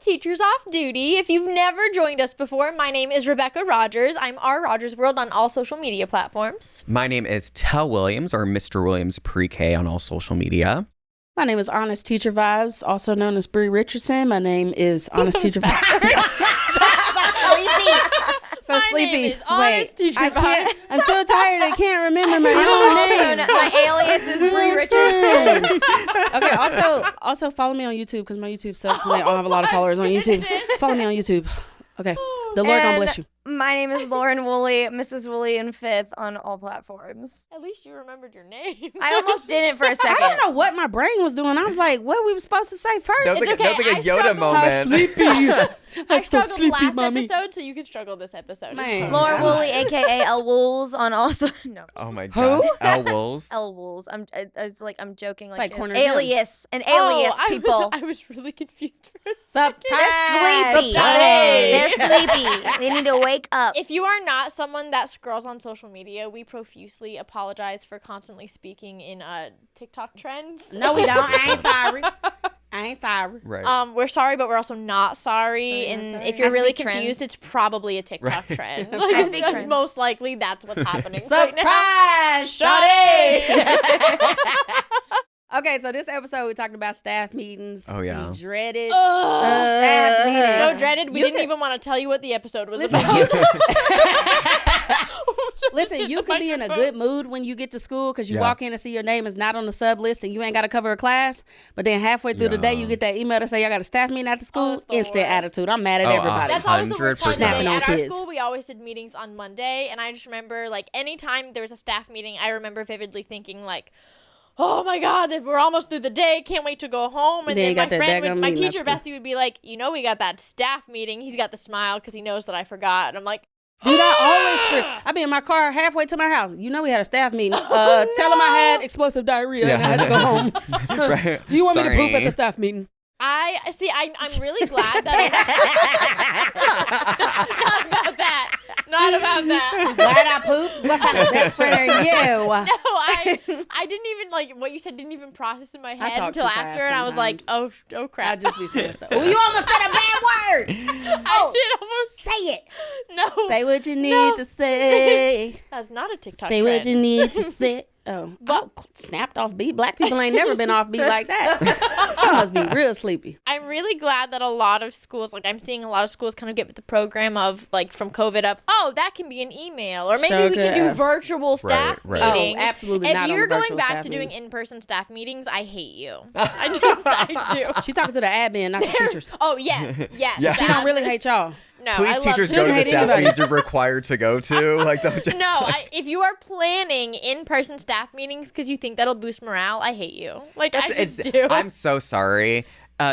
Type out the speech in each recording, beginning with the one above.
Teachers Off Duty. If you've never joined us before, my name is Rebecca Rogers. I'm R. Rogers World on all social media platforms. My name is Tell Williams, or Mr. Williams Pre-K on all social media. My name is Honest Teacher Vibes, also known as Bree Richardson. My name is Honest Teacher Vibes. So my sleepy. name is Honest Teacher Vibes. I'm so tired I can't remember my own name. My alias is Bree Richardson. Okay, also follow me on YouTube because my YouTube sucks and they all have a lot of followers on YouTube. Follow me on YouTube. Okay. The Lord gonna bless you. My name is Lauren Woolley, Mrs. Woolley in 5th on all platforms. At least you remembered your name. I almost didn't for a I second. don't know what my brain was doing. I was like, what we were supposed to say first? That was like a I Yoda struggled. moment. Sleepy. I struggled last mommy. episode, so you can struggle this episode. Man. It's totally Lauren fine. Woolley, a.k.a. L. Wools on also... No. Oh my God. L. Wolves. L. Wools. I'm joking. It's like like corner alias. An alias Oh, people. I was really confused for a second. They're sleepy. Shut They're sleepy. They need to wake up. If you are not someone that scrolls on social media, we profusely apologize for constantly speaking in TikTok trends. No, we don't. I ain't sorry. Right. We're sorry, but we're also not sorry. And if you're I really speak confused, trends. it's probably a TikTok Right. trend. I Like, speak it's trends. most likely that's what's happening right now. Surprise! Shawty! Okay, so this episode we talked about staff meetings. Oh, yeah. The dreaded Ugh. staff meeting. So dreaded, we You didn't could- even want to tell you what the episode was Listen, about. Listen, you can be in a good mood when you get to school because you Yeah. walk in and see your name is not on the sub list and you ain't got to cover a class. But then halfway through the day, you get that email to say, I got a staff meeting at the school. it's the Instant worst. attitude. I'm mad at Oh, everybody. That's always the worst part of the 100%. day. Snapping on At our kids. school, we always did meetings on Monday, and I just remember, like, anytime there was a staff meeting, I remember vividly thinking, like, oh my God, we're almost through the day. Can't wait to go home. And Then you then my got that friend, daggone my meeting at teacher school. Bessie would be like, you know, we got that staff meeting. He's got the smile because he knows that I forgot. And I'm like, Dude, I always forget. I be in my car halfway to my house. You know we had a staff meeting. Tell them I had explosive diarrhea and I had to go home. Right. Do you want me to poop at Sorry. the staff meeting? I'm really glad that not about that. Not about that. Glad I pooped? What kind of best friend are you? No, I didn't even, like, what you said didn't even process in my head talk until too after, fast and I was like, oh I crap. just be saying stuff. Oh, you almost said a bad word. I did almost Say it. No. Say what you need to say. That's not a TikTok Say trend. what you need to say. Oh, snapped off beat. Black people ain't never been off beat like that. I must be real sleepy. I'm really glad that a lot of schools, like I'm seeing a lot of schools kind of get with the program of, like, from COVID up, oh, that can be an email, or maybe Sure we can do could. virtual staff right. meetings. Oh, absolutely if not on you're the going virtual back staff to doing meetings. in-person staff meetings, I hate you. I do. She talking to the admin, not the teachers. Oh, yes. Yeah. She don't really hate y'all. No, Please, I love teachers, to. go to the hate staff anybody. meetings you're required to go to. Like, don't just. No, if you are planning in-person staff meetings because you think that'll boost morale, I hate you. Like, I just do. I'm so sorry.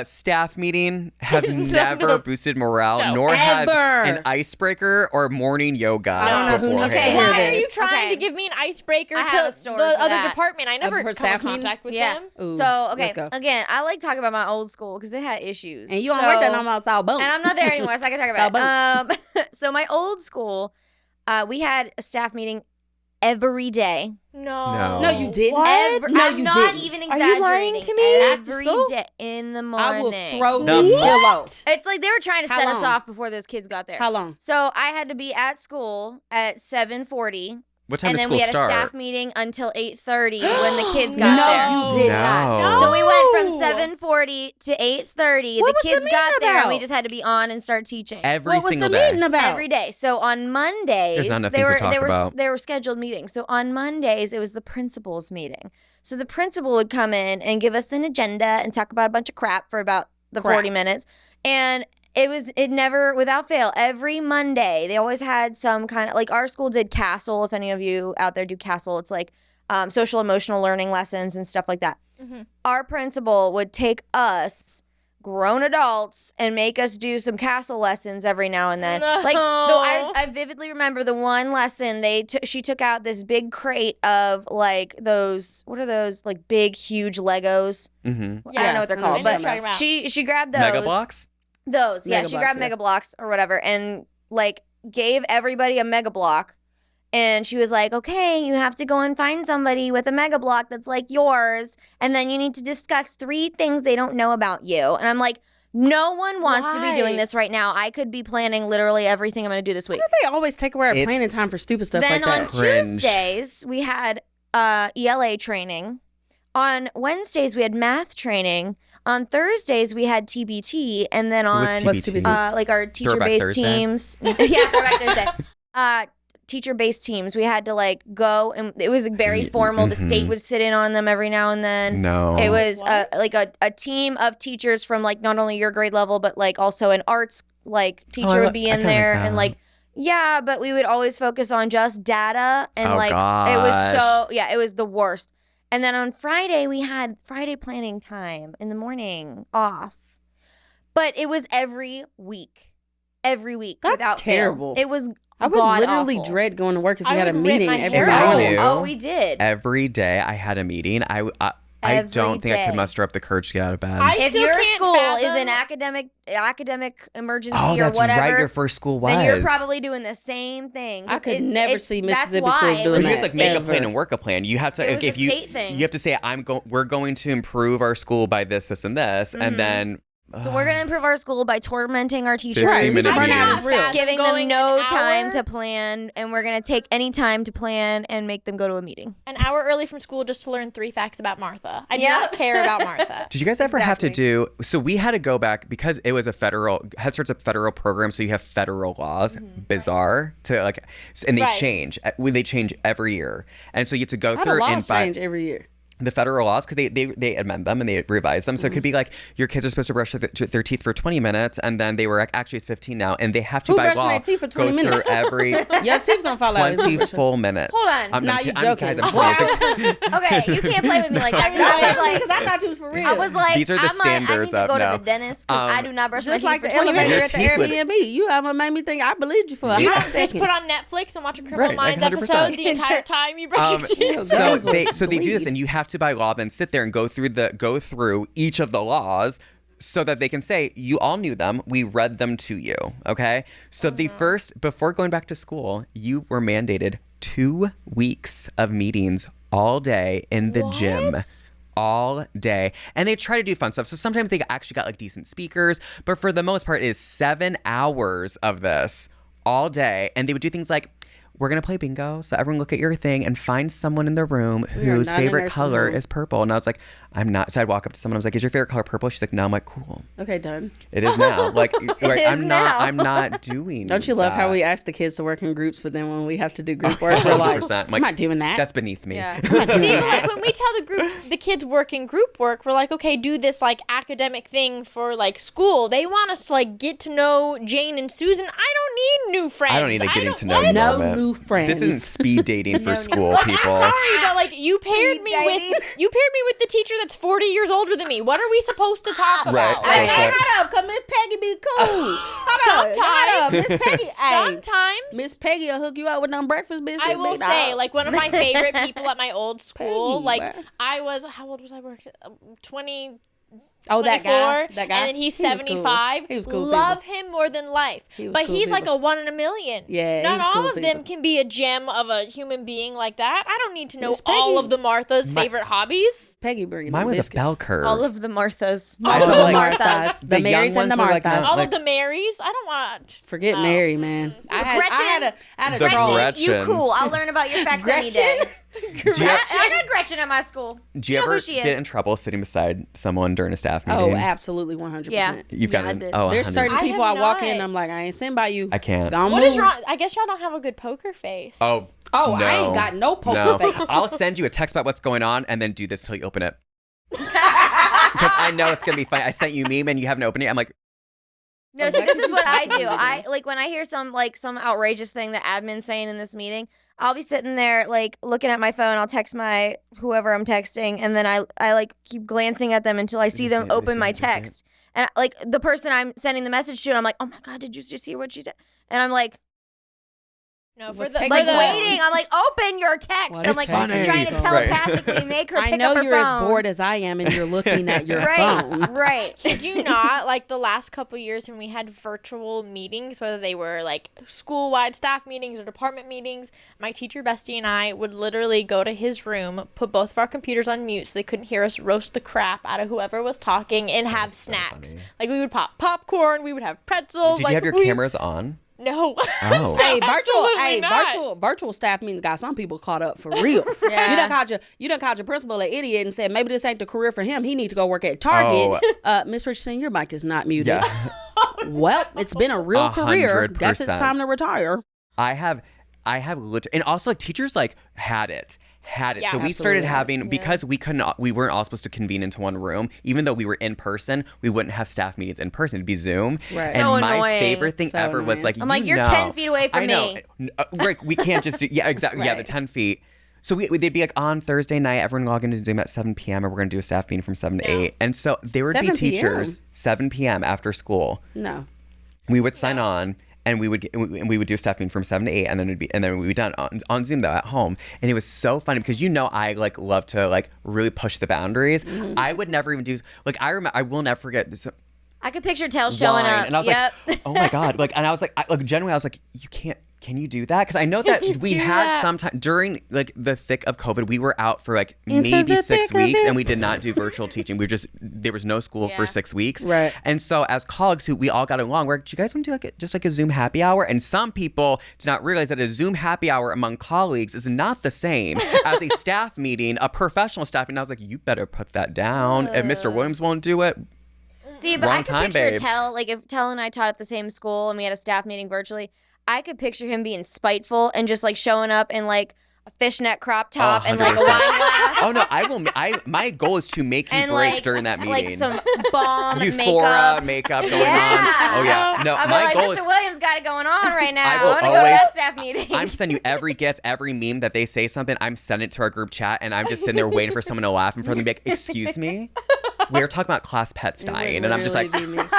Staff meeting has never boosted morale, No. nor has Ever. an icebreaker or morning yoga I don't know who beforehand. needs to hear Why are this. you trying Okay. to give me an icebreaker I to have a story the for other that. department? I never For come in staff meeting? contact with Yeah. them. Ooh, So, okay, let's go. again, I like talking about my old school because it had issues. And you don't work there no more, so boom. And I'm not there anymore, so I can talk about it. So my old school, we had a staff meeting every day. No. No, you didn't. What? No, I'm you not didn't. even Are exaggerating. you lying to me? After Every school? day in the morning. I will throw No. this pillow. It's like they were trying to How set us long? off before those kids got there. How long? So I had to be at school at 7:40. What time And does then school we had start? a staff meeting until 8:30 when the kids got No, there. you did No. not. So we went from No. 7:40 to 8:30. What The was the kids got meeting there and we about? just had to be on and start teaching. Every What was single the day. meeting about? Every day. So on Mondays, There's not enough they things to were talk they were about. they were scheduled meetings. So on Mondays, it was the principal's meeting. So the principal would come in and give us an agenda and talk about a bunch of crap for about the Crap. 40 minutes. And it never, without fail, every Monday, they always had some kind of, like our school did CASTLE. If any of you out there do CASTLE, it's like social emotional learning lessons and stuff like that. Mhm. Our principal would take us, grown adults, and make us do some castle lessons every now and then. No. Like, though I vividly remember the one lesson she took out this big crate of like those, what are those, like big huge Legos? Mm-hmm. I don't know what they're I know called, what but you're talking about. she grabbed those. Mega blocks? Those, yeah. Mega She blocks, grabbed yeah. Mega Blocks or whatever and like gave everybody a Mega Block. And she was like, okay, you have to go and find somebody with a Mega Block that's like yours. And then you need to discuss 3 things they don't know about you. And I'm like, No one wants to be doing Why? this right now. I could be planning literally everything I'm going to do this week. Why do they always take away our It's- planning time for stupid stuff Then like on that? Cringe. Tuesdays, we had ELA training. On Wednesdays, we had math training. On Thursdays, we had TBT. And then on What's TBT? like our Throwback teacher-based Thursday? teams. Yeah, Throwback Thursday. Teacher-based teams. We had to like go, and it was very formal. The state would sit in on them every now and then. No. It was What? like a team of teachers from like not only your grade level, but like also an arts like teacher would be I in kinda there, like and that. like yeah, but we would always focus on just data, and Oh, like it was gosh. so it was the worst. And then on Friday we had Friday planning time in the morning off, but it was every week That's without fail. terrible. It was I would god literally awful. dread going to work if I we had a would rip meeting my every hair out. morning. Knew. Oh, we did. Every day I had a meeting. I Every don't think I day. could muster up the courage to get out of bed. If still your can't school is fathom- an academic emergency oh, or that's whatever, right. Your first school was. then you're probably doing the same thing. 'Cause I could never it's- see that's Mississippi why schools it doing was But you that. have to make a Never. plan and work a plan. You have to It was if a you state thing. you have to say we're going to improve our school by this, and this, and then So we're gonna improve our school by tormenting our teachers, 15-minute Burnout meetings. is real. giving Going them no an time hour- to plan, and we're gonna take any time to plan and make them go to a meeting. An hour early from school just to learn 3 facts about Martha. I do Yeah. not care about Martha. Did you guys ever have to do? So we had to go back because it was a federal Head Start's a federal program, so you have federal laws. Bizarre to like, and they Right. change. They change every year, and so you have to go How do through laws and by change every year? the federal laws because they amend them and they revise them. So it could be like your kids are supposed to brush their teeth for 20 minutes, and then they were like, actually it's 15 now, and they have to Who by brushing law their teeth for 20 go minutes? through every Your teeth gonna fall out. 20 full minutes. Hold on. I'm, Now I'm, you I'm, joking. guys, I'm kidding. Okay, you can't play with me like that. 'Cause I was like, Because I thought you was for real. I was like, These are the I need standards to of go to no. the dentist because I do not brush just my like teeth the for 20 elevator minutes. at the Your teeth would- Airbnb. You haven't made me think I believed you for a You hot don't just second. put on Netflix and watch a Criminal Right, like Minds 100%. episode the entire time you brush your teeth. So Girls will they do this, bleed. and you have to by law then sit there and go through each of the laws so that they can say you all knew them. We read them to you. Okay. So the first before going back to school, you were mandated 2 weeks of meetings all day in the gym. All day. And they try to do fun stuff. So sometimes they actually got like decent speakers, but for the most part, it is 7 hours of this all day. And they would do things like, we're going to play bingo. So everyone look at your thing and find someone in the room are whose not in favorite nursing color home. is purple. And I was like, I'm not. So I'd walk up to someone. I was like, is your favorite color purple? She's like, no. I'm like, cool. Okay, done. It is now. Like, is I'm now. not doing Don't you love how that. we ask the kids to work in groups, but then when we have to do group work, we're like, 100%. I'm not doing that. That's beneath me. Yeah. I'm not doing See, that. like when we tell the kids work in group work, we're like, okay, do this like academic thing for like school. They want us to like get to know Jane and Susan. I don't need new friends. I don't need a getting to know what? you No moment. new friends. This isn't speed dating for school, people. I'm sorry, but like you paired me with the teacher that's 40 years older than me. What are we supposed to talk about? Right, so Like, fun. Hold up, cause Miss Peggy be cool. Sometimes. Miss Peggy. Hey, Sometimes Miss Peggy will hook you up with them breakfast biscuits. I will big say, dog. like one of my favorite people at my old school, Peggy, like bruh. I was, how old was I? Worked 20. oh, that guy, 24, that guy, and then he's He was cool. 75. He was cool. Love him more than life. He was But cool he's like people. a 1 in a million. Yeah, he Not was all cool of them people. can be a gem of a human being like that. I don't need to know Miss all Peggy- of the Martha's favorite hobbies. Peggy bringing Mine them was a biscuits. bell curve. All of the Marthas. All I of felt the like- Marthas. The The young Marys and the ones were like, Marthas. no, All like- of the Marys. I don't want. Forget No. Mary, man. I had a The troll. Gretchen. You cool. I'll learn about your facts any day. Do you, I got Gretchen at my school. do you know ever who she get is. in trouble sitting beside someone during a staff meeting? Oh, absolutely, 100%. Yeah. You've Yeah, I gotten did. oh, There's 100. certain I people I have walk not. in, I'm like, I ain't sitting by you. I can't. Don't What move. is wrong? I guess y'all don't have a good poker face. Oh, Oh, no. I ain't got no poker No. face. I'll send you a text about what's going on and then do this till you open it. Because I know it's gonna be fun. I sent you a meme and you haven't opened it. I'm like, No, so this is what I do. I like when I hear some outrageous thing that admin's saying in this meeting, I'll be sitting there like looking at my phone, I'll text my whoever I'm texting, and then I like keep glancing at them until I see you them see it? Did they open see my it? Did they see it? text. And like the person I'm sending the message to, and I'm like, oh my God, did you just hear what she said? And I'm like, No, Was for the taking Like so long. waiting, I'm like, open your text. Well, I'm it's like funny. trying to Right. telepathically make her I pick know up her you're phone. as bored as I am, and you're looking at your Right, phone. right. Did you not, like, the last couple years when we had virtual meetings, whether they were, like, school-wide staff meetings or department meetings, my teacher bestie and I would literally go to his room, put both of our computers on mute so they couldn't hear us roast the crap out of whoever was talking, and have snacks. funny. Like, we would pop popcorn, we would have pretzels. Did like, you have your cameras on? No. Oh. Hey, Absolutely not. virtual staff meetings got some people caught up for real. Yeah. You done called your principal an idiot and said maybe this ain't the career for him. He need to go work at Target. Miss Richardson, your mic is not muted. Yeah. Well, it's been a real career. Guess it's 100%. time to retire. I have and also like teachers like had it. Yeah, So we started absolutely. having, because we weren't all supposed to convene into one room, even though we were in person, we wouldn't have staff meetings in person. It'd be Zoom. Right. And So my annoying. favorite thing So ever was annoying. like, I'm like, you're 10 feet away from I know. me. Rick, we can't just do, yeah, exactly. Yeah, the Right. 10 feet. So they'd be like, on Thursday night, everyone log into Zoom at 7 p.m. and we're going to do a staff meeting from 7 to 8. And so there would be 7 teachers, p.m.? 7 p.m. after school. No. We would sign on, and we would do staff meeting from 7 to 8, and then we'd be done on Zoom though at home. And it was so funny because I like love to like really push the boundaries. Mm-hmm. I would never even do like I will never forget this I could picture Tell showing line, up. and I was Yep. like, oh my god, like, and I was like, generally I was like, you can't. Can you do that? Because I know that we do had that? some time during like the thick of COVID, we were out for like Into maybe the 6 thick of weeks, it. and we did not do virtual teaching. There was no school for Yeah. 6 weeks. Right. And so as colleagues who we all got along, we're like, do you guys want to do like just like a Zoom happy hour? And some people did not realize that a Zoom happy hour among colleagues is not the same as a staff meeting, a professional staff meeting. I was like, you better put that down. If Mr. Williams won't do it, See, but I Wrong could time, picture babes. Tell, like if Tell and I taught at the same school and we had a staff meeting virtually, I could picture him being spiteful and just like showing up in like a fishnet crop top and like a 100%. wine glass. Oh no, I will. My goal is to make you And break like, during that meeting. like some bomb Euphoria makeup. going Yeah. on. Oh yeah, no, I'm my like, goal Mr. is. Williams got it going on right now. I will I want to go always- to that staff meeting. I'm sending you every GIF, every meme that they say something. I'm sending it to our group chat, and I'm just sitting there waiting for someone to laugh in front of me. Like, excuse me, we were talking about class pets dying, and I'm just like, Literally be me.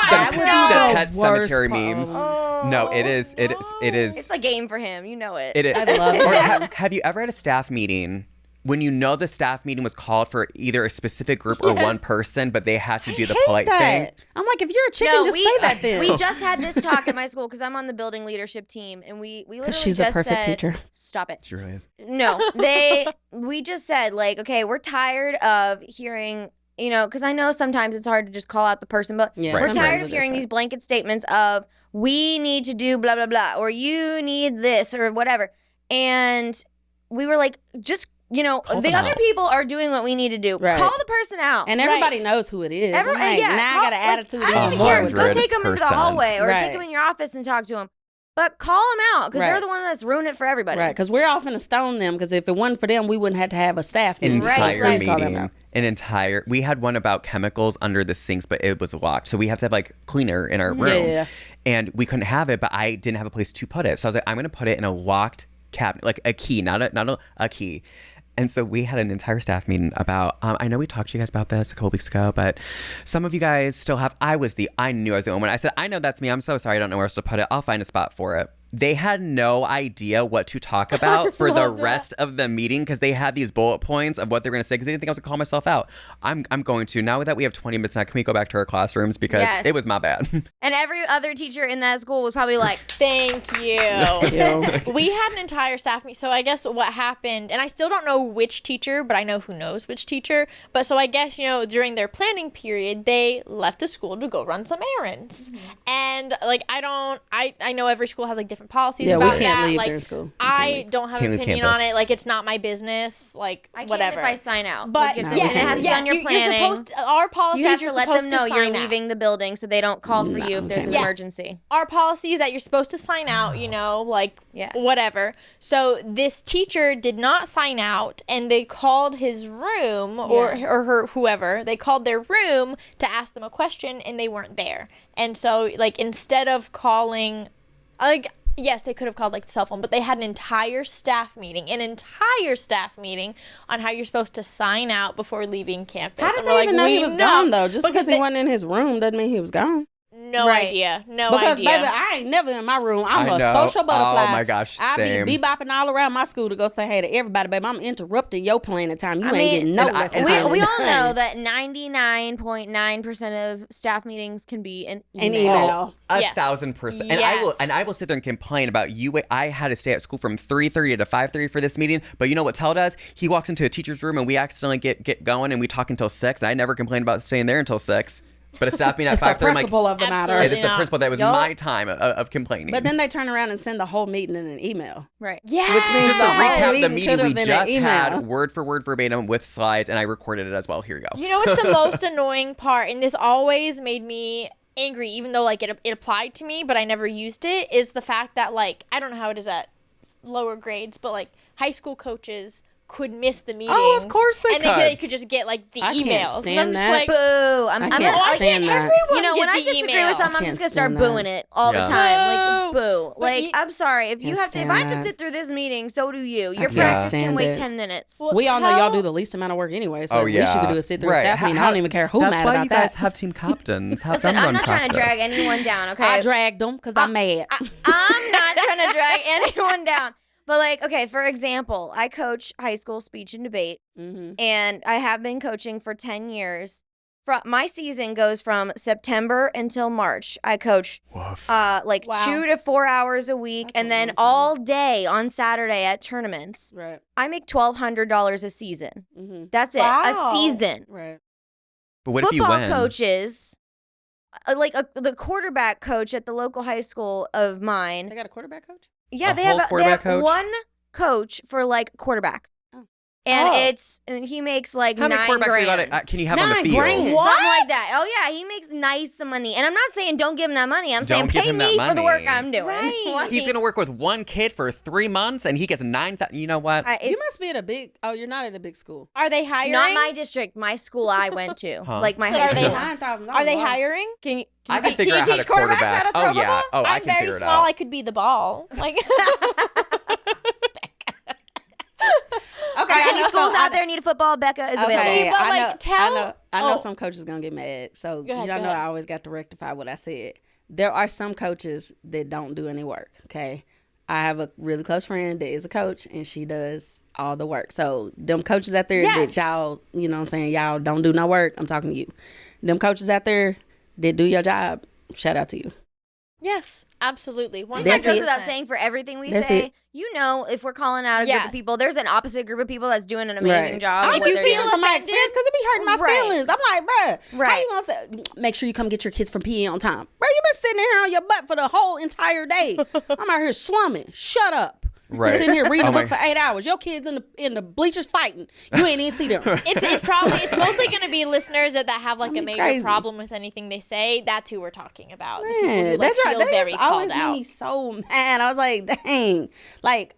some would be the pet worst cemetery problem. memes. Oh, No, it is. It's a game for him. You know it. It is. I love Or it. have you ever had a staff meeting when you know the staff meeting was called for either a specific group or one person, but they had to do the polite thing? I'm like, if you're a chicken, just say that then. We just had this talk at my school because I'm on the building leadership team, and we literally she's a just perfect said, teacher. Stop it. She really is. No, we just said like, okay, we're tired of hearing, because I know sometimes it's hard to just call out the person, but Yeah, we're sometimes tired it of is hearing hard. these blanket statements of we need to do blah blah blah or you need this or whatever, and we were like, just the them other out. people are doing what we need to do. Right. Call the person out. And everybody Right. knows who it is. Everyone, I'm like, yeah, now I got an attitude. I don't even even care. more. Go take them into the 100%. hallway or take Right. them in your office and talk to them. But call them out because they're Right. the one that's ruined it for everybody. Right, because we're often to stone them. Because if it wasn't for them, we wouldn't have to have a staff An meeting. entire Please call them meeting. out. We had one about chemicals under the sinks, but it was locked. So we have to have like cleaner in our room. Yeah. And we couldn't have it, but I didn't have a place to put it. So I was like, I'm going to put it in a locked cabinet, like a key, not a key. And so we had an entire staff meeting about, I know we talked to you guys about this a couple weeks ago, but some of you guys still have, I knew I was the only one. I said, I know that's me. I'm so sorry. I don't know where else to put it. I'll find a spot for it. They had no idea what to talk about for the rest of the meeting because they had these bullet points of what they're going to say because they didn't think I was going to call myself out. I'm going to. Now that we have 20 minutes now, can we go back to our classrooms because Yes. it was my bad. And every other teacher in that school was probably like, Thank you. We had an entire staff meeting. So I guess what happened, and I still don't know which teacher, but I know who knows which teacher. But so I guess, during their planning period, they left the school to go run some errands. And like, I know every school has like different policies Yeah, we about can't that. leave like, during school. We can't I leave. don't have Can't an leave opinion on campus. it. Like, it's not my business. Like, I can't whatever. if I sign out. But Like, No, if we it can't. has to be on your planning. You're supposed to, our policy You have is to you're let supposed them know to you're sign out. leaving the building so they don't call for you if there's an okay. emergency. Our policy is that you're supposed to sign out, like Yeah. whatever. So this teacher did not sign out, and they called his room or her whoever. They called their room to ask them a question, and they weren't there. And so like instead of calling, like. Yes, they could have called like the cell phone, but they had an entire staff meeting on how you're supposed to sign out before leaving campus. How did And they we're even know he was gone, though? Just because he they- wasn't in his room doesn't mean he was gone. No Right. idea. No Because, idea. baby, I ain't never in my room. I'm I a know. social butterfly. Oh, my gosh, I same. be bebopping all around my school to go say hey to everybody, baby. I'm interrupting your planning time. You I ain't mean, getting no and I- lesson and plan We all done. know that 99.9% of staff meetings can be an An email. email. A Yes. 1,000%. Yes. And I will sit there and complain about you. I had to stay at school from 3:30 to 5:30 for this meeting. But you know what Tell does? He walks into a teacher's room and we accidentally get going and we talk until 6. And I never complained about staying there until 6. But a staff meeting at It's the 5:30, I'm like, principle of the matter. Absolutely. it is the not. principle that was Yup. my time of complaining. But then they turn around and send the whole meeting in an email. Right. yeah. Which means just to the whole recap the meeting meeting could have we been just an email. had, word for word verbatim with slides, and I recorded it as well. Here you go. You know what's the most annoying part, and this always made me angry, even though like it applied to me, but I never used it, is the fact that like I don't know how it is at lower grades, but like high school coaches could miss the meetings. Oh, of course they and could. they could just get like the I can't emails. And stand I'm just that. like, Boo. I I'm can't like, stand that. everyone you know, get when I the disagree email. with something, I'm Can't just gonna start stand that. booing it all the Yeah. time. Like, Boo. boo. But Like, you- I'm sorry. If you Can't have to, if stand I have to that. sit through this meeting, so do you. Your can't practice can stand wait it. 10 minutes. Well, We all know y'all tell- do the least amount of work anyway, so Oh, at least you could yeah. do a sit through Right. staff meeting. I don't even care who That's mad why about you guys that. have team captains. Have Listen, them I'm run not trying to practice. drag anyone down, okay? I dragged them because I'm mad. I'm not trying to drag anyone down. But like, okay, for example, I coach high school speech and debate, Mm-hmm. and I have been coaching for 10 years. My season goes from September until March. I coach Woof. like Wow. 2 to 4 hours a week, That's and a then long time. all day on Saturday at tournaments. Right. I make $1,200 a season. Mm-hmm. That's it, Wow. a season. Right. But what if you Football win? coaches, the quarterback coach at the local high school of mine. They got a quarterback coach? Yeah, A they whole have quarterback coach? one coach for like quarterback. Oh. And Oh. and he makes like How many $9 quarterbacks grand. can you have on the $9 field? grand. Something What? like that. Oh yeah, he makes nice money. And I'm not saying don't give him that money. I'm saying Don't give pay him that me for the work money. I'm doing. Right. Like, He's gonna work with one kid for 3 months, and he gets 9,000. You know what? it's You must be at a big. Oh, you're not at a big school. Are they hiring? not my district, my school I went to, Huh? like my So high are they school. $9,000. Are they hiring? Can you? I can you figure out how teach to quarterbacks quarterback. how to throw Oh yeah. football? Oh, I I'm can very figure it small. out. I could be the ball. Like, Okay, Are I any know schools some- out there need a football? Becca is available. Okay, But, I like, know, tell- I know oh. some coaches gonna get mad. So Go ahead, you go know ahead. I always got to rectify what I said. There are some coaches that don't do any work. Okay, I have a really close friend that is a coach, and she does all the work. So them coaches out there Yes. that y'all, you know what I'm saying, y'all don't do no work. I'm talking to you. Them coaches out there that do your job, shout out to you. yes, absolutely. I think That's that goes it. without saying for everything we That's say. it. You know, if we're calling out a group Yes. of people, there's an opposite group of people that's doing an amazing Right. job. I'm of If what you they're feel doing. from my offended- experience because it be hurting my Right. feelings. I'm like, bruh, how Right. you gonna say? Make sure you come get your kids from PE on time, bro. You been sitting here on your butt for the whole entire day. I'm out here slumming. Shut up. Right. You sitting here reading Oh a my- book for 8 hours. Your kids in the bleachers fighting. You ain't even see them. It's mostly going to be listeners that have like a major crazy. problem with anything they say. That's who we're talking about. The people who Man, like, feel that very just always called made me out. so mad. I was like, dang. Like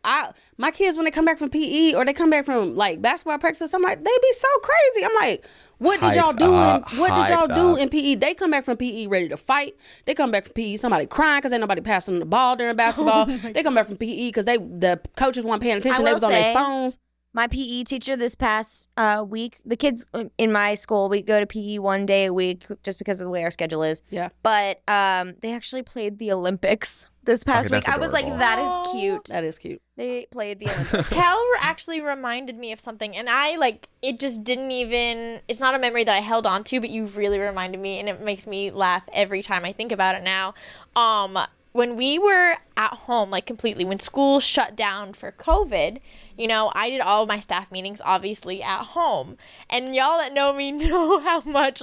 my kids when they come back from PE or they come back from like basketball practice, I'm like, they be so crazy. I'm like, what did y'all Hyped do? up, What did y'all hyped do up. in PE? They come back from PE ready to fight. They come back from PE somebody crying because ain't nobody passing them the ball during basketball. They come back from PE because the coaches weren't paying attention. They will was on their say- phones. My PE teacher this past week, the kids in my school, we go to PE one day a week just because of the way our schedule is. Yeah. But they actually played the Olympics this past Okay, week. that's I was like, adorable. that is cute. That is cute. They played the Olympics. Tell actually reminded me of something, and it just didn't even, it's not a memory that I held on to, but you really reminded me, and it makes me laugh every time I think about it now. When we were at home, like completely, when school shut down for COVID, I did all of my staff meetings obviously at home. And y'all that know me know how much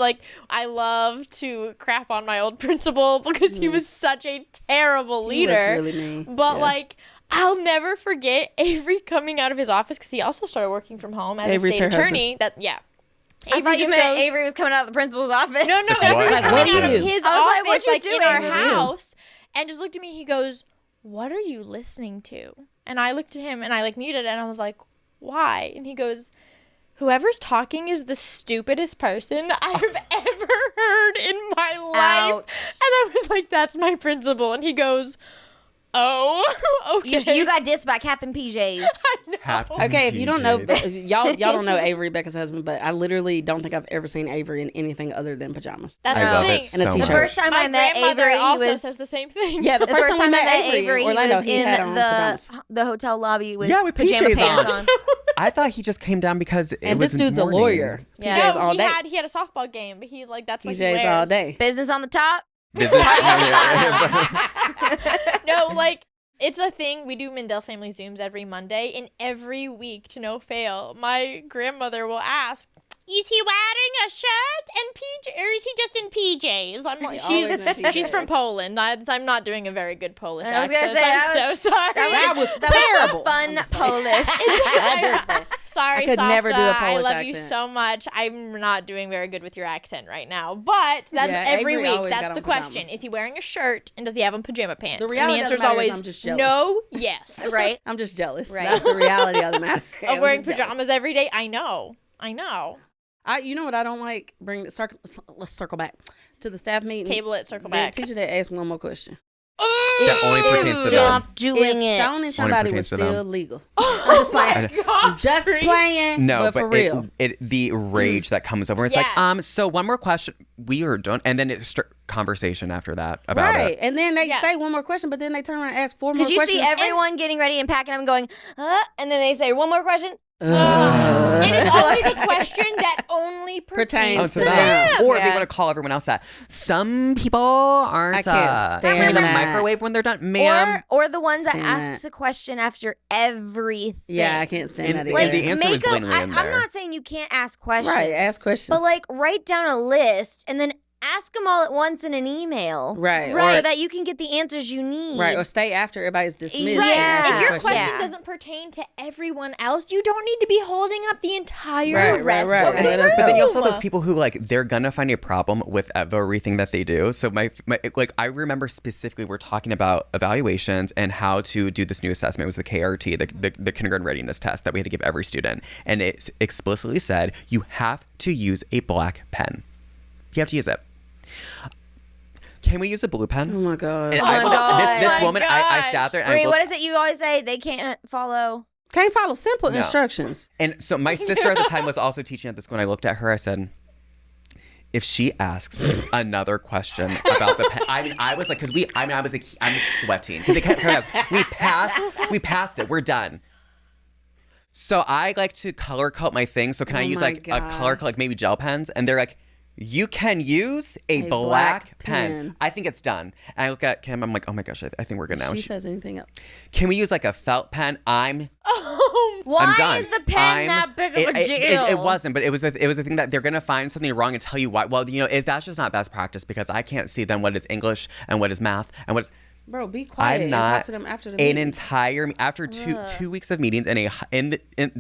I love to crap on my old principal because he was such a terrible He was leader. really mean. But Yeah. I'll never forget Avery coming out of his office because he also started working from home as Avery's a state her attorney. I thought you meant Avery was coming out of the principal's office. No, Avery was Like, coming what do you out of do? his I was like, office, what you in doing? our What do you do? house, and just looked at me. He goes, "What are you listening to?" And I looked at him and I muted it and I was like, "Why?" And he goes, "Whoever's talking is the stupidest person I've ever heard in my life." Ouch. And I was like, "That's my principal." And he goes, Oh, okay. You got dissed by Cap and PJs. Okay, if you don't know, y'all don't know Avery, Becca's husband, but I literally don't think I've ever seen Avery in anything other than pajamas. That's I the love thing. it And a so t-shirt. The first time I met grandmother Avery, he also was says the same thing. Yeah, the the first time I met Avery, in Orlando, he he was had in on pajamas. the hotel lobby with with pajama PJs pants on. on. I thought he just came down because it And was this dude's morning. a lawyer. Yeah. PJs all he day. had a softball game, but he that's what he PJs wears. all day. Business on the top. Business. No, like it's a thing. We do Mindell Family Zooms every Monday, and every week, to no fail, my grandmother will ask, "Is he wearing a shirt and PJ, or is he just in PJs?" I'm like, always in PJs. she's from Poland. I'm not doing a very good Polish I was accent. gonna say, I'm so sorry. That was That terrible. was fun Polish. Sorry, I could Safta. never do a I Polish love you accent. so much. I'm not doing very good with your accent right now, but that's Yeah, every Avery week. always That's got the on question: pajamas. is he wearing a shirt and does he have on pajama pants? The And reality the of answer the is matter is always I'm just jealous. no, yes. Right. I'm just jealous. Right. That's the reality of the matter. Of wearing pajamas every day. I know. You know what I don't like? Let's circle back to the staff meeting. Table it, circle The back. teacher that asked one more question. That only pertains to them. Stop doing If it. stoning somebody pertains was to them. still legal. I'm just playing. I'm just playing. No, but for real. the rage that comes over. It's Yes. like, so one more question. We are done, and then it's conversation after that about Right. it. And then they Yeah. say one more question, but then they turn around and ask four more Because you questions. see everyone getting ready and packing up and going, and then they say, one more question. It is always a question that only pertains Pertains to to them. them. Or they Yeah. want to call everyone else that. Some people aren't I can't stand cleaning the that. microwave when they're done. Ma'am. Or the ones that Stand asks that. a question after everything. Yeah, I can't stand And that the- either. Like, the answer was make blatantly in I'm there. not saying you can't ask questions. Right, ask questions. But like, write down a list and then ask them all at once in an email. right, So or, that you can get the answers you need. right, or stay after everybody's dismissed. Right. and ask Yeah. If your questions. question Yeah. doesn't pertain to everyone else, you don't need to be holding up the entire Right, right, rest right. of the Let room. us But then you also go. have those people who like they're gonna find a problem with everything that they do. So my I remember specifically we're talking about evaluations and how to do this new assessment. It was the KRT, the kindergarten readiness test that we had to give every student, and it explicitly said you have to use a black pen. You have to use it. Can we use a blue pen? Oh my God. And Oh my God. This Oh my woman, I gosh. sat there and I Marie, looked, what is it you always say? They can't follow. Can't follow simple No. instructions. and so my sister at the time was also teaching at the school, and I looked at her, I said, if she asks another question about the pen, I was like, because I was like, I'm sweating because they kept coming up. We passed it, we're done. So I like to color code my things. So can I use my like a color gosh. code, like maybe gel pens? And they're like, you can use a A black black pen. pen. I think it's done. And I look at Kim, I'm like, oh my gosh, I think we're good now. She And says anything else. can we use like a felt pen? I'm Why done. is the pen that big of a deal? It wasn't, but it was the thing that they're gonna find something wrong and tell you why. Well, if that's just not best practice because I can't see then what is English and what is math and what is. Bro, be quiet I'm and not talk to them after the an meeting. entire after two weeks of meetings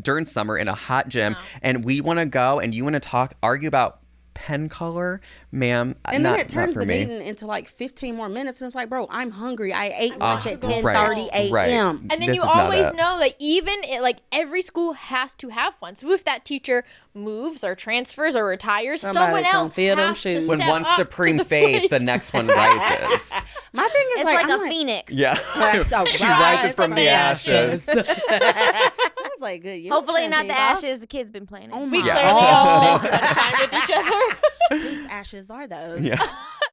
during summer in a hot gym, and we want to go and you want to argue about pen color, ma'am. And not, then it turns not for the me. meeting into like 15 more minutes. And it's like, bro, I'm hungry. I ate lunch at go 10:30 home. Right. a.m. And then This you is not always it. know that every school has to have one. So if that teacher moves or transfers or retires, Somebody someone come else fill them has to shoes. When step one's up supreme to the faith, plate. the next one rises. My thing is It's like I'm a phoenix. Yeah, That's a she rise rises from the ashes. I was like, good. You Hopefully not the Santiva. ashes the kid's been playing in. Oh We my Yeah. clearly God. all spend too much time with each other. Whose ashes are those? Yeah.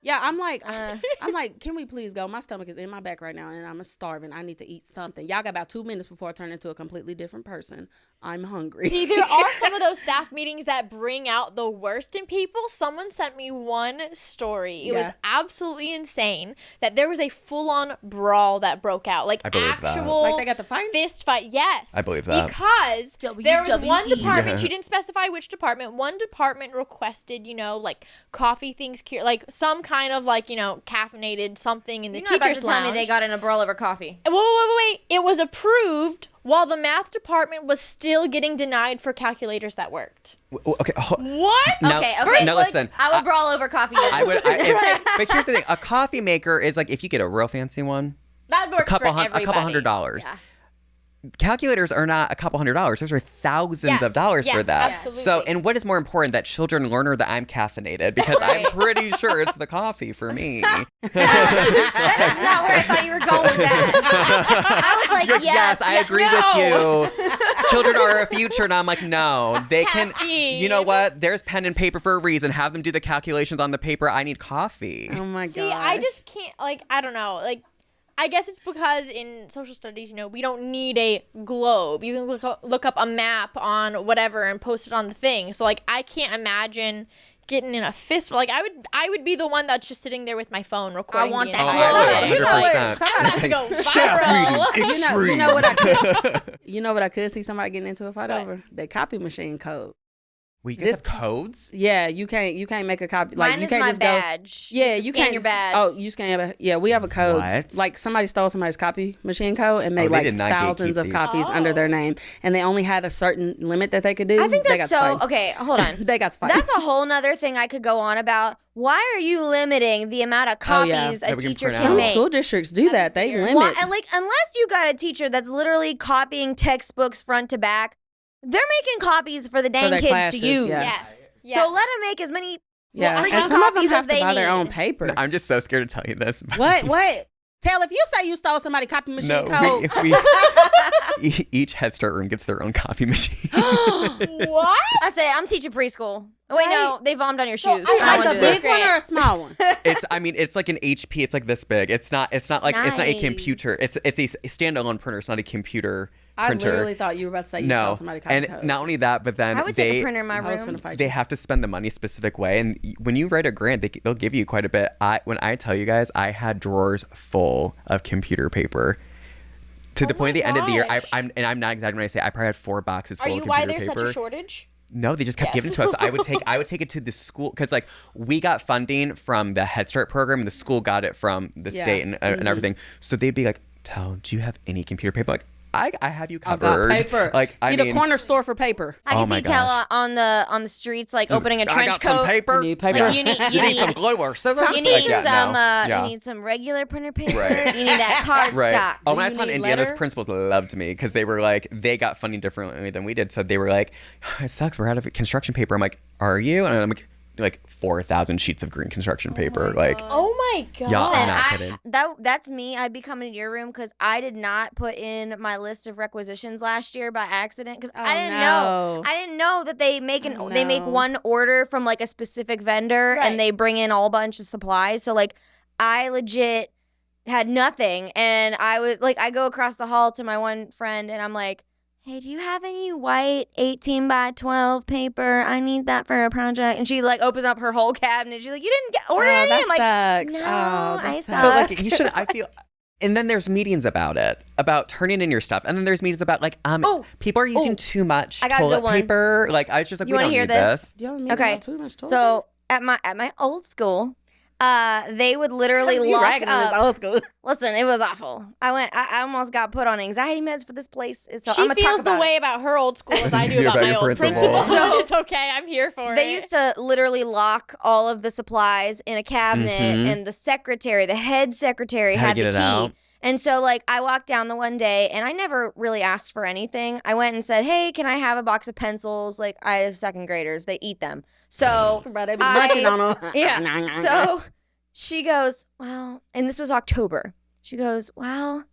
Yeah, I'm like, can we please go? My stomach is in my back right now, and I'm starving. I need to eat something. Y'all got about 2 minutes before I turn into a completely different person. I'm hungry. See, there are some of those staff meetings that bring out the worst in people. Someone sent me one story. It was Yeah. absolutely insane that there was a full-on brawl that broke out. Like I believe that. actual Like they got the fight? fist fight. Yes. I believe that. Because there was one WWE. department, Yeah. she didn't specify which department. One department requested, like coffee things, like some kind of caffeinated something in the You're not about teacher's to tell me lounge. they got in a brawl over coffee. Wait. It was approved while the math department was still getting denied for calculators that worked. Okay. What? Now- Okay. now listen, I would brawl over coffee. I would. But here's the thing: a coffee maker is like if you get a real fancy one, That works a couple for everybody. $100. Yeah. calculators are not a couple $100s. Those are thousands of dollars for that. Absolutely. So, and what is more important, that children learn or that I'm caffeinated? Because I'm pretty sure it's the coffee for me. That is not where I thought you were going with that. I was like, Yes, I agree with you. Children are our future, and I'm like, no, they can. Caffeine. You know what? There's pen and paper for a reason. Have them do the calculations on the paper. I need coffee. Oh my god. See, I just can't, like, I don't know. Like, I guess it's because in social studies, you know, we don't need a globe. You can look up a map on whatever and post it on the thing. So, like, I can't imagine getting in a fist. Like, I would be the one that's just sitting there with my phone recording. I want the that. entire Oh, thing. I would, 100%. I'm about to go Staff viral. meetings, extreme. You know what I could, you know what I could see somebody getting into a fight What? over? The copy machine code. Well, you guys have codes? Yeah, you can't make a copy. Like Mine you is can't my just badge. go. Yeah, just you scan can't your badge. Oh, you scan. Yeah, we have a code. What? Like somebody stole somebody's copy machine code and Oh, made they like did not thousands gatekeep of these. copies under their name, and they only had a certain limit that they could do. I think They that's got so. fired. Okay, hold on. They got fired. That's a whole nother thing I could go on about. Why are you limiting the amount of Oh, yeah. copies That a we can teacher print can out. Some make? school districts do that. They weird. limit. Well, and like, unless you got a teacher that's literally copying textbooks front to back, they're making copies for the dang their kids classes, to use. yes. Yes. So let them make as many. Yeah, freaking and some of them copies have as to they buy their own need. paper. I'm just so scared to tell you this. What? Tell, if you say you stole somebody's copy machine No, code. each Head Start room gets their own copy machine. What? I said, I'm teaching preschool. Oh, wait, no, they vommed on your So shoes. I I Like don't a wanna do big that. one or a small one? It's like an HP. It's like this big. It's not like it's not a Nice. computer. It's a standalone printer. It's not a computer I printer. literally thought you were about to say you stole No, somebody's copy and code. not only that, but then I would take they a printer in my I was room. gonna fight they you. have to spend the money a specific way. And when you write a grant, they'll give you quite a bit. When I tell you guys, I had drawers full of computer paper. To the point at the end of the year, gosh. I'm not exaggerating when I say I probably had 4 boxes Are full you of why computer there's paper. such a shortage? No, they just kept giving it to us. I would take it to the school because like we got funding from the Head Start program and the school got it from the state and everything. So they'd be like, "Tell, do you have any computer paper?" Like, I have you I covered. got paper. Like I Need mean, a corner store for paper. I Oh can my see Tell gosh. on the streets like opening a I trench got coat. some paper. You need paper. Like, you need some glue or scissors. You need Like, yeah, some. no. Yeah. You need some regular printer paper. Right. You need that card Right. stock. Oh, Do when I you taught need Indiana, those letter? principals loved me because they were like, they got funding differently than we did. So they were like, "It sucks. We're out of construction paper." I'm like, "Are you?" And I'm like 4,000 sheets of green construction paper. Like, Oh my god. Yeah, I'm Listen, not kidding. that's me. I'd be coming to your room because I did not put in my list of requisitions last year by accident because I didn't know. no. I didn't know that they make they make no. one order from like a specific vendor Right. and they bring in all bunch of supplies. So like I legit had nothing and I was like I go across the hall to my one friend and I'm like, "Hey, do you have any white 18 by 12 paper? I need that for a project." And she like opens up her whole cabinet. She's like, "You didn't order any?" that I'm like, sucks. "No, Oh, that I sucks. but suck." like you should. I feel. And then there's meetings about it, about turning in your stuff, and then there's meetings about like Oh. people are using Oh. too much I got a toilet good one. paper. Like I was just like, You we wanna don't hear need this? Y'all make Okay, too much toilet so at my old school, they would literally paper? You lock ragging on this up. old school. Listen, it was awful. I almost got put on anxiety meds for this place. So She I'm gonna talk feels the about way about her old school as I do You're about about my your old principal. principal. So it's okay. I'm here for it. it. They used to literally lock all of the supplies in a cabinet, and the secretary, the head secretary, Had to had get the it key. out. And so, like, I walked down the one day, and I never really asked for anything. I went and said, "Hey, can I have a box of pencils? Like, I have second graders; they eat them." So Bro, they be I- munching on them. yeah. So she goes, "Well," and this was October. She goes, "Well,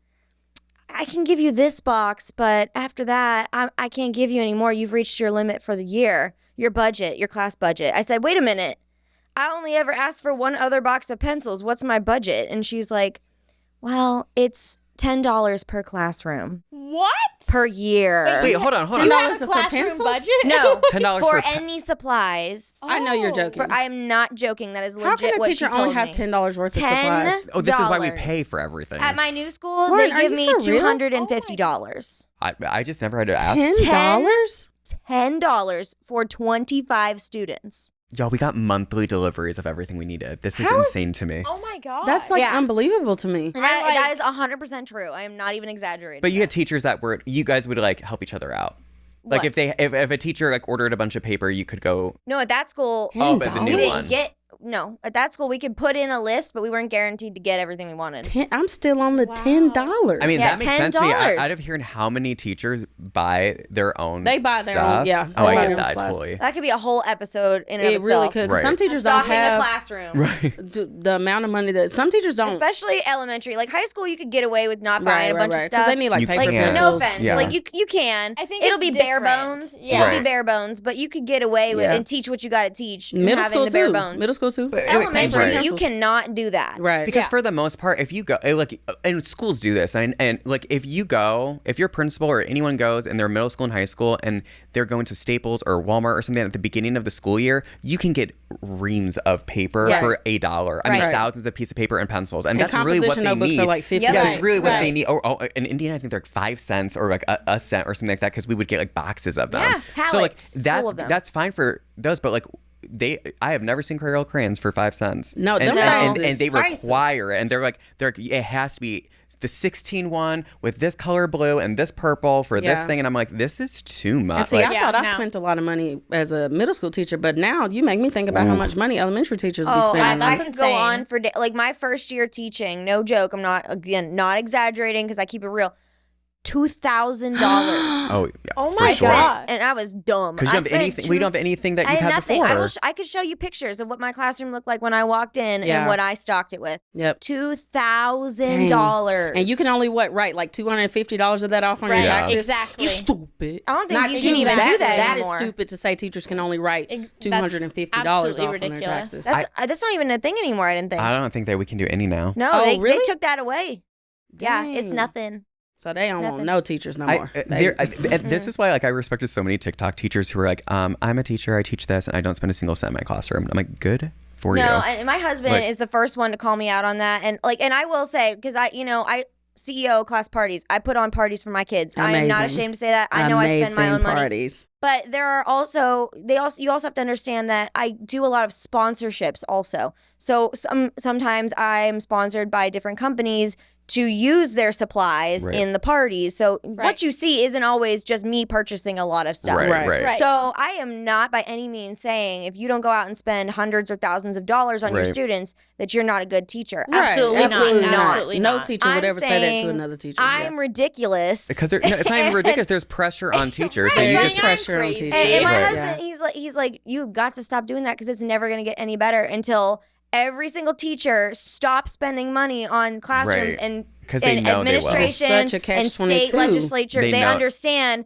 I can give you this box, but after that, I can't give you any more. You've reached your limit for the year, your budget, your class budget." I said, "Wait a minute. I only ever asked for one other box of pencils. What's my budget?" And she's like, "Well, it's $10 per classroom What? per year." Wait, hold on. Do you have $10 a for classroom pencils? budget? No, $10 for for pe- any supplies. I know you're Oh. joking. I am not joking. That is legit How can a what teacher she told only have me. $10 worth of 10 supplies? Oh, this is why we dollars. pay for everything. At my new school, Lauren, they are give you me for real? $250. I just never had to ask. $10? $10 for 25 students. Y'all, we got monthly deliveries of everything we needed. This is How is- insane to me. Oh my god. That's like Yeah. unbelievable to me. And I'm like- that is 100% true. I am not even exaggerating. But you had teachers that were, you guys would like help each other out. Like What? if a teacher like ordered a bunch of paper, you could go. No, at that school, Oh, but the we new didn't one. get. no. At that school, we could put in a list, but we weren't guaranteed to get everything we wanted. I'm still on the $10. I mean, Yeah, that makes sense to me. $10. Out of hearing how many teachers buy their own They buy their stuff. own, yeah. Oh, They buy I their get own that, supplies. totally. That could be a whole episode in and It of really itself. could. 'Cause Right. some teachers don't Stocking a have classroom. Right. the amount of money that some teachers don't. Especially elementary. Like high school, you could get away with not buying a bunch of stuff. Because they need like You paper can. pencils. No offense. Yeah. Like you can. I think it'll it's be bare different. bones. Yeah. It'll be Right. bare bones, but you could get away with Yeah. and teach what you got to teach. Middle having school the bare too. bones. Middle school too. Elementary, Right. you cannot do that. Right. Because for the most part, if you go, like, and schools do this, and like, if your principal or anyone goes and they're middle school and high school and they're going to Staples or Walmart or something at the beginning of the school year, you can get reams of paper Yes. for $1. I mean, Right. thousands of pieces of paper and pencils, and And that's really what composition they notebooks need. are like 50 Yes. That's Right, really what right. they need. Oh, in Indiana, I think they're like 5 cents or like a cent or something like that because we would get like boxes of them. Yeah, so like pallets full that's of them. that's fine for those, but like. I have never seen Crayola crayons for 5 cents. No, and, them and, things and is they expensive. require it, and they're it has to be the 16 one with this color blue and this purple for this Yeah. thing, and I'm like, this is too much. And see, Like, I Yeah, thought I no. spent a lot of money as a middle school teacher, but now you make me think about how much money elementary teachers be Oh, spending. I That's could go insane. on for like my first year teaching. No joke. I'm not exaggerating because I keep it real. $2,000. oh, yeah, Oh for my sure. God. And I was dumb. Because I you don't have spent anything. We don't have anything that I you've had had nothing. before. I could show you pictures of what my classroom looked like when I walked in Yeah. and what I stocked it with. Yep. $2,000. And you can only write like $250 of that off on Right, your Yeah. taxes. exactly. You stupid. I don't think Not you can even do that That is anymore. stupid to say teachers can only write That's $250 absolutely off on their ridiculous. taxes. That's not even a thing anymore. I didn't think. I don't think that we can do any now. No, Oh, they really? took that away. Yeah, it's Dang. nothing. So they don't want Nothing. no teachers no more. This is why, like, I respected so many TikTok teachers who are like, I'm a teacher, I teach this, and I don't spend a single cent in my classroom. I'm like, good for you. No, and my husband Like- is the first one to call me out on that, and I will say because I CEO class parties. I put on parties for my kids. I am not Amazing. ashamed to say that. I know I spend my own money. parties. But there are you also have to understand that I do a lot of sponsorships also. So sometimes I'm sponsored by different companies to use their supplies Right. in the parties. So what Right. you see isn't always just me purchasing a lot of stuff. Right, Right. right. Right. So I am not by any means saying if you don't go out and spend hundreds or thousands of dollars on your Right. students that you're not a good teacher. Right. Absolutely not. Absolutely not. Absolutely No not. teacher would I'm ever say that saying to another teacher. I'm ridiculous. Because it's not even ridiculous. There's pressure on teachers. So Right. you Right. just I'm pressure on crazy. teachers. And my Right. husband, he's like, you got to stop doing that because it's never going to get any better until every single teacher stops spending money on classrooms Right. and 'Cause they know they will. administration It's such a and state catch-22. legislature. They They know. understand.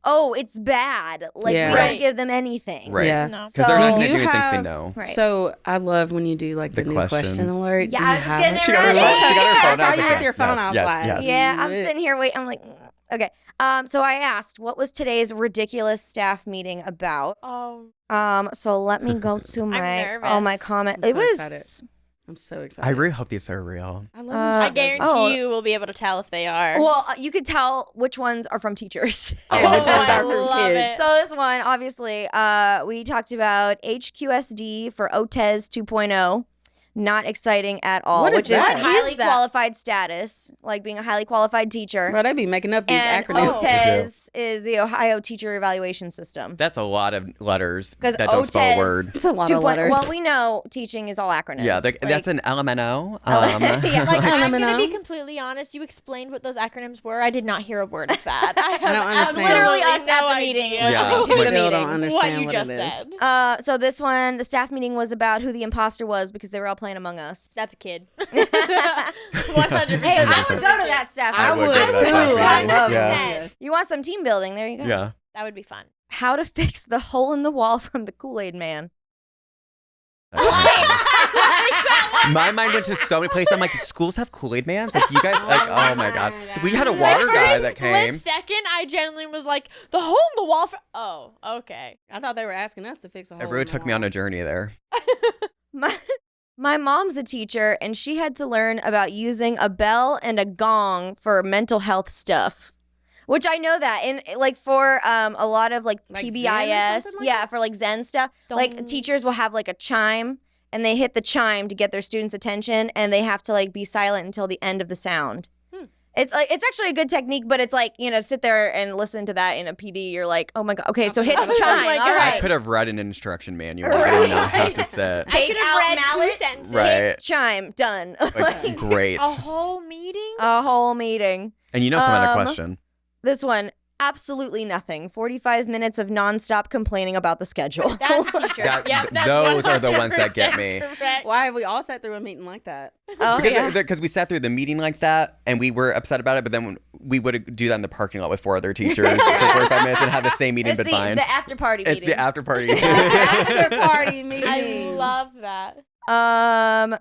Oh, it's bad. Like Yeah. we Right. don't give them anything. Right. Yeah. No. Because they're So- not Do going to you do things they have- know. Right. So I love when you do like the, The new question. question alert. Yeah, Do I you was have getting it? it She got her ready. phone. She got her phone I out. saw you Yes, with your phone. yes, I was yes, like, yes. Yeah, I'm "Ugh." sitting here waiting. I'm like, okay. So I asked, what was today's ridiculous staff meeting about? So let me go to my nervous. comment. I'm It so was excited. I'm so excited. I really hope these are real. I love I when she does guarantee this. Oh. you will be able to tell if they are. well, you could tell which ones are from teachers. Oh, And which ones I are from love kids. it. So this one, obviously, we talked about HQSD for OTES 2.0. Not exciting at all, What is which that? is What is highly that? qualified status, like being a highly qualified teacher. Bro, they be making up these And acronyms. OTES is the Ohio Teacher Evaluation System. That's a lot of letters Because that don't spell a OTES word. It's a lot of 2.0 letters. Well, we know teaching is all acronyms. Yeah, Like, that's an LMNO. Yeah, Like, I'm Let me gonna be know. completely honest. You explained what those acronyms were. I did not hear a word of that. I have don't understand. literally us absolutely at no the meeting idea Yeah, listening to like- the Still don't meeting. understand what you just it is. said. So this one, the staff meeting was about who the imposter was because they were all playing Among Us. That's a kid. 100%. Hey, I would go to that staff. I would meeting. go to that staff meeting. I love Yeah. it. You want some team building? There you go. Yeah. That would be fun. How to fix the hole in the wall from the Kool-Aid Man. My mind went to so many places. I'm like, schools have Kool-Aid Mans? Like, you guys, like, oh my God. So we had a water For guy a that split came. second, I genuinely was like, the hole in the wall. Oh, okay. I thought they were asking us to fix a hole. It really took me on a journey there. My mom's a teacher, and she had to learn about using a bell and a gong for mental health stuff. Which I know that in like for a lot of like Like Zen or PBIS, something like yeah, for like Zen stuff. Like Dong. teachers will have like a chime, and they hit the chime to get their students' attention, and they have to like be silent until the end of the sound. It's like it's actually a good technique, but it's like, sit there and listen to that in a PD. You're like, oh my God. Okay, so hit the chime. my All God. right. I could have read an instruction manual. I did not have to sit. Take could have out read mallet, 2 sentences. Right. hit chime, done. Like, great. A whole meeting? A whole meeting. And some other question. This one, absolutely nothing. 45 minutes of nonstop complaining about the schedule. That's a teacher. That's Those are the ones that get 100% me. correct. Why have we all sat through a meeting like that? Oh, yeah. Because we sat through the meeting like that and we were upset about it, but then we would do that in the parking lot with 4 other teachers for 45 minutes and have the same meeting, It's but the, fine. the after party meeting. It's the after party. After party meeting. I love that.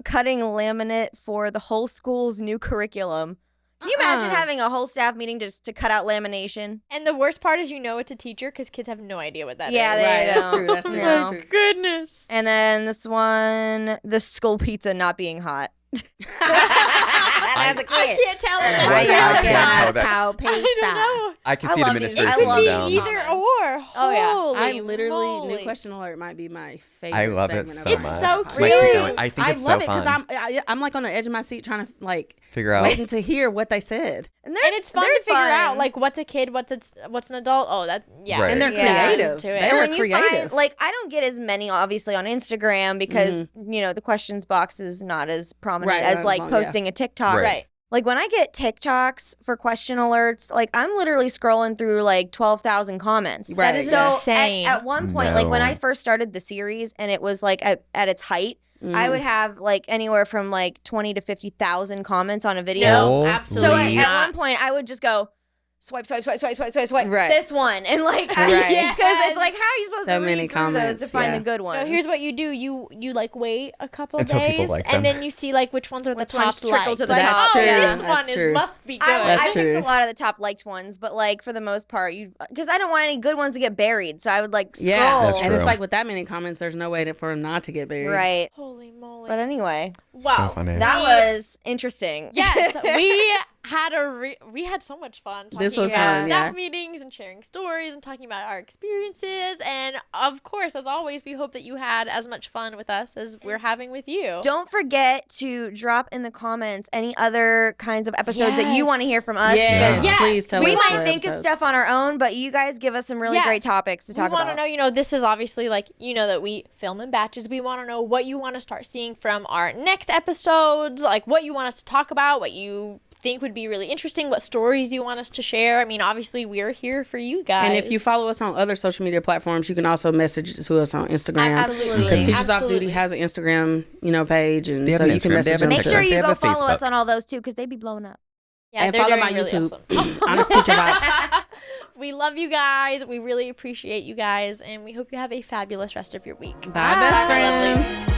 Cutting laminate for the whole school's new curriculum. Can you imagine having a whole staff meeting just to cut out lamination? And the worst part is it's a teacher because kids have no idea what that is. Yeah, they Right, that's don't. true. That's true. No. That's true. Goodness. And then this one, the school pizza not being hot. As a I kid. can't tell Why if I that's can't know that. Cow I don't know. I can I see the love these. administration I Could love be down. these. either Comments. or. Oh, yeah. Holy I literally, moly. New Question Alert might be my favorite I love it segment so of much. It's our so podcast. cute. Like, keep going. I think I it's love so it because fun. I'm like on the edge of my seat trying to Figure out. waiting to hear what they said. And it's fun to figure out what's a kid, what's an adult. Oh, that yeah. Right. And they're Yeah. creative. To it. They And are when you creative. find, I don't get as many, obviously, on Instagram because, the questions box is not as prominent Right, as, not as like, long, posting a TikTok. Right. Like, when I get TikToks for question alerts, like, I'm literally scrolling through, 12,000 comments. Right. That is So insane. at one point, like, when No. I first started the series and it was, like, at its height, I would have, anywhere from, 20 to 50,000 comments on a video. No, Holy absolutely So at not. one point, I would just go swipe, swipe, swipe, swipe, swipe, swipe, swipe. Right. This one, and Right. because it's like, how are you supposed So to many read through those to comments, find yeah. the good ones? No, here's what you do. You wait a couple Until people days, like and them. then you see which ones are Which the top ones trickle liked. to the Like, top. That's oh, true. this That's one true. must be good. I That's picked true. a lot of the top liked ones, but for the most part, because I don't want any good ones to get buried, so I would scroll. Yeah, That's and it's true. like with that many comments, there's no way for them not to get buried. Right. Holy moly! But anyway, Wow. So funny. that was interesting. Yes, we had so much fun talking This was about fun, staff yeah. meetings and sharing stories and talking about our experiences. And of course, as always, we hope that you had as much fun with us as we're having with you. Don't forget to drop in the comments any other kinds of episodes that you Yes. want to hear from us. Yes, Because Yes. please tell we us. might what think of episodes. stuff on our own, but you guys give us some really Yes. great topics to talk we want about. to know, this is obviously that we film in batches. We want to know what you want to start seeing from our next episodes, what you want us to talk about, what you think would be really interesting, what stories you want us to share. I mean, obviously, we're here for you guys. And if you follow us on other social media platforms, you can also message to us on Instagram. Absolutely. Because Teachers Off Absolutely. Duty has an Instagram, page, and They have so an you can Instagram. They message have them. an Make too. sure They you have go a follow us Facebook. on all those too, because they be blowing up. yeah, And they're follow doing my really YouTube, awesome. Honest Teacher Vibes. We love you guys. We really appreciate you guys, and we hope you have a fabulous rest of your week. Bye, best my lovelies. friends.